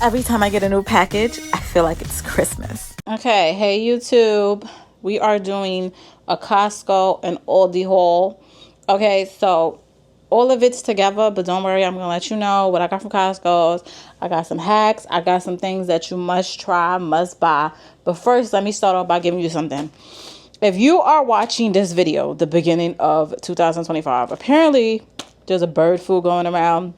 Every time I get a new package, I feel like it's Christmas. Okay, hey YouTube. We are doing a Costco and Aldi haul. Okay, so all of it's together, but don't worry, I'm going to let you know what I got from Costco's. I got some hacks. I got some things that you must try, must buy. But first, let me start off by giving you something. If you are watching this video, the beginning of 2025, apparently there's a bird flu going around.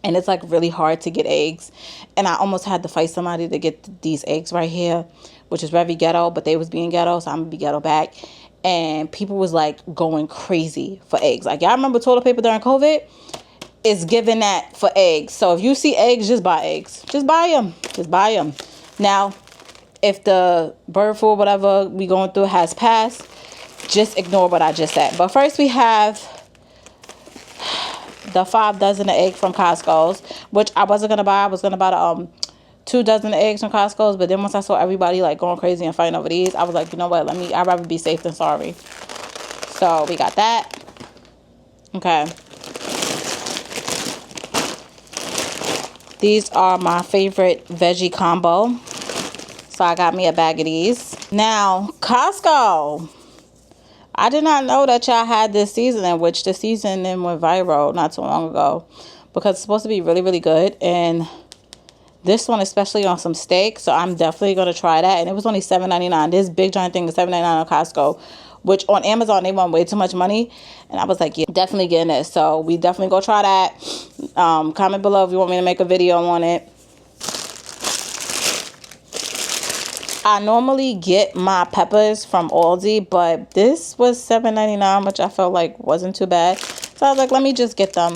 And it's like really hard to get eggs. And I almost had to fight somebody to get these eggs right here, which is very ghetto, but they was being ghetto, so I'm gonna be ghetto back. And people was like going crazy for eggs. Like, y'all remember toilet paper during COVID? It's giving that for eggs. So if you see eggs, just buy eggs. Just buy them. Just buy them. Now, if the bird flu or whatever we going through has passed, just ignore what I just said. But first we have the 5 dozen of eggs from Costco's, which I wasn't gonna buy. I was gonna buy the 2 dozen of eggs from Costco's, but then once I saw everybody like going crazy and fighting over these, I was like, you know what? I'd rather be safe than sorry. So we got that. Okay. These are my favorite veggie combo. So I got me a bag of these. Now, Costco. I did not know that y'all had this seasoning, which the seasoning went viral not too long ago because it's supposed to be really, really good. And this one, especially on some steak, so I'm definitely going to try that. And it was only $7.99. This big giant thing is $7.99 on Costco, which on Amazon, they want way too much money. And I was like, yeah, definitely getting this. So we definitely go try that. Comment below if you want me to make a video on it. I normally get my peppers from Aldi, but this was $7.99, which I felt like wasn't too bad. So I was like, let me just get them.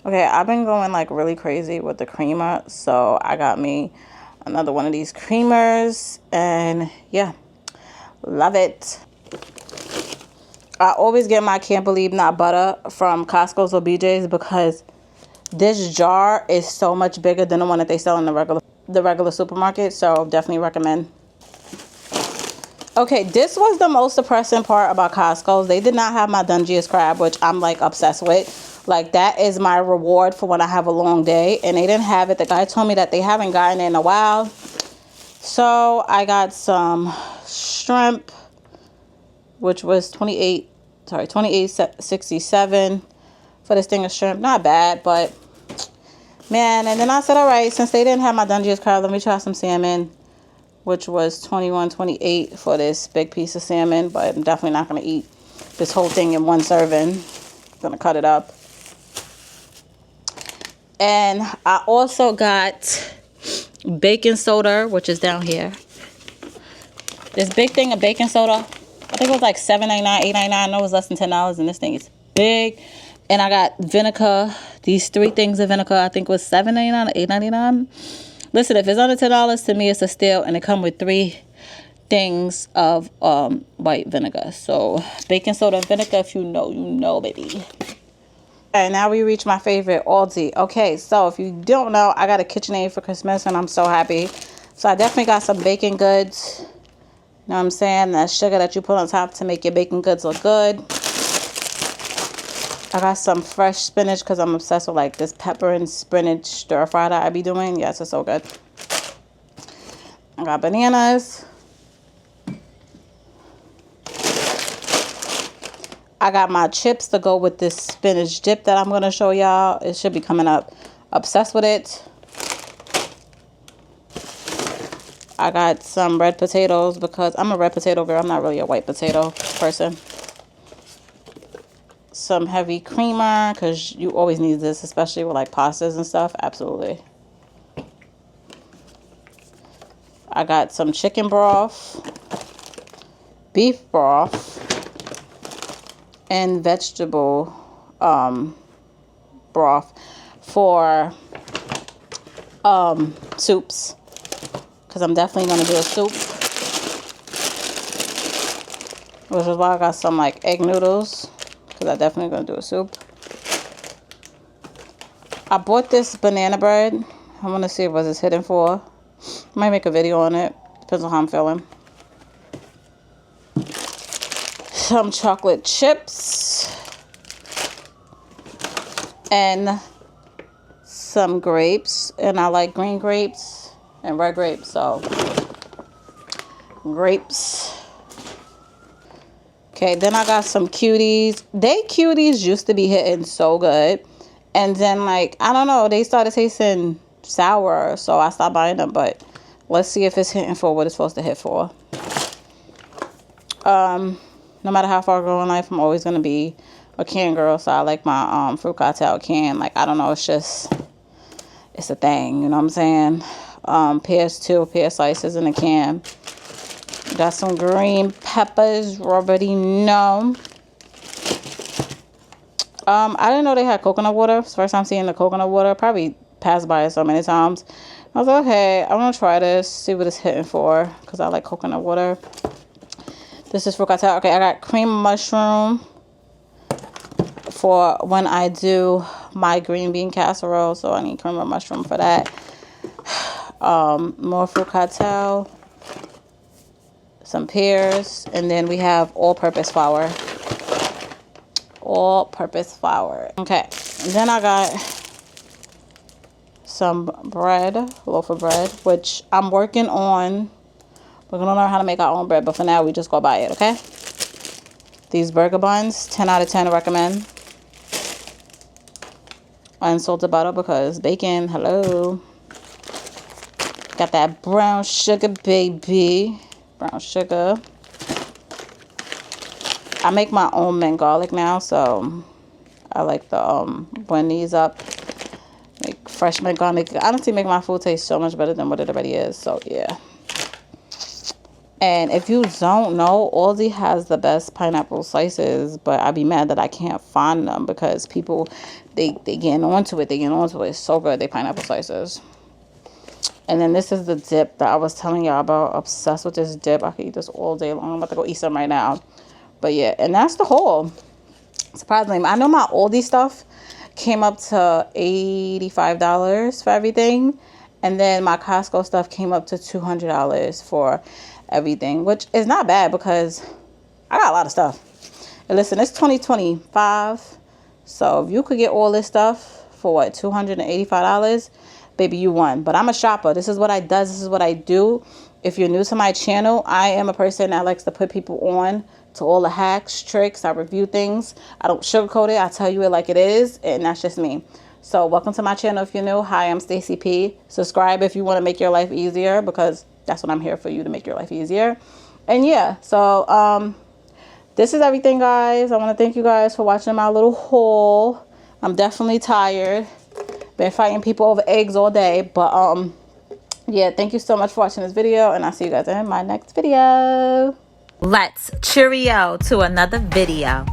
Okay, I've been going like really crazy with the creamer. So I got me another one of these creamers. And yeah, love it. I always get my Can't Believe Not butter from Costco's or BJ's because this jar is so much bigger than the one that they sell in the regular supermarket. So definitely recommend. Okay, this was the most depressing part about Costco's. They did not have my Dungeness crab, which I'm like obsessed with. Like, that is my reward for when I have a long day, and they didn't have it. The guy told me that they haven't gotten it in a while. So I got some shrimp, which was $28.67 for this thing of shrimp. Not bad, but man. And then I said, all right, since they didn't have my Dungeness crab, let me try some salmon, which was $21.28 for this big piece of salmon. But I'm definitely not going to eat this whole thing in one serving. I'm going to cut it up. And I also got baking soda, which is down here. This big thing of baking soda, I think it was like $7.99, $8.99. I know it was less than $10, and this thing is big. And I got vinegar. These 3 things of vinegar, I think it was $7.99 or $8.99. Listen, if it's under $10 to me, it's a steal, and it comes with 3 things of white vinegar. So baking soda and vinegar, if you know, you know, baby. And now we reach my favorite, Aldi. Okay, so if you don't know, I got a KitchenAid for Christmas, and I'm so happy. So I definitely got some baking goods. You know what I'm saying? That sugar that you put on top to make your baking goods look good. I got some fresh spinach because I'm obsessed with like this pepper and spinach stir fry that I be doing. Yes, it's so good. I got bananas. I got my chips to go with this spinach dip that I'm going to show y'all. It should be coming up. Obsessed with it. I got some red potatoes because I'm a red potato girl. I'm not really a white potato person. Some heavy creamer because you always need this, especially with like pastas and stuff. Absolutely. I got some chicken broth, beef broth, and vegetable broth for soups, because I'm definitely going to do a soup, which is why I got some like egg noodles, because I'm definitely going to do a soup. I bought this banana bread. I want to see what it's hidden for. I might make a video on it, depends on how I'm feeling. Some chocolate chips and some grapes, and I like green grapes and red grapes, so grapes. Okay, then I got some cuties. Cuties used to be hitting so good, and then like, I don't know, they started tasting sour, so I stopped buying them. But let's see if it's hitting for what it's supposed to hit for. No matter how far I go in life, I'm always gonna be a can girl, so I like my fruit cocktail can. Like, I don't know, it's a thing, you know what I'm saying? Pears too, pear slices in a can. Got some green peppers, you already know. I didn't know they had coconut water. It's the first time seeing the coconut water. Probably passed by it so many times. I was like, okay, I want to try this, see what it's hitting for, because I like coconut water. This is fruit cocktail. Okay, I got cream mushroom for when I do my green bean casserole, so I need cream of mushroom for that. More fruit cocktail, some pears, and then we have all-purpose flour. All-purpose flour. Okay, and then I got some bread, loaf of bread, which I'm working on. We're gonna learn how to make our own bread, but for now we just go buy it, okay? These burger buns, 10 out of 10 recommend. Unsalted butter, because bacon, hello. Got that brown sugar, baby. Brown sugar. I make my own mint garlic now, so I like to blend these up. Make fresh mint garlic. I honestly make my food taste so much better than what it already is, so yeah. And if you don't know, Aldi has the best pineapple slices, but I'd be mad that I can't find them because people, they getting onto it. They getting onto it. It's so good, they pineapple slices. And then this is the dip that I was telling y'all about. Obsessed with this dip. I could eat this all day long. I'm about to go eat some right now. But yeah, and that's the haul. Surprisingly, I know my Aldi stuff came up to $85 for everything. And then my Costco stuff came up to $200 for everything, which is not bad because I got a lot of stuff. And listen, it's 2025, so if you could get all this stuff for what, $285, baby, you won. But I'm a shopper. This is what I does. This is what I do. If you're new to my channel, I am a person that likes to put people on to all the hacks, tricks. I review things. I don't sugarcoat it. I tell you it like it is, and that's just me. So welcome to my channel if you're new. Hi, I'm Stacy P. Subscribe if you want to make your life easier, because that's what I'm here for, you to make your life easier. And yeah, so this is everything, guys. I want to thank you guys for watching my little haul. I'm definitely tired. Been fighting people over eggs all day, but yeah, thank you so much for watching this video, and I'll see you guys in my next video. Let's cheerio to another video.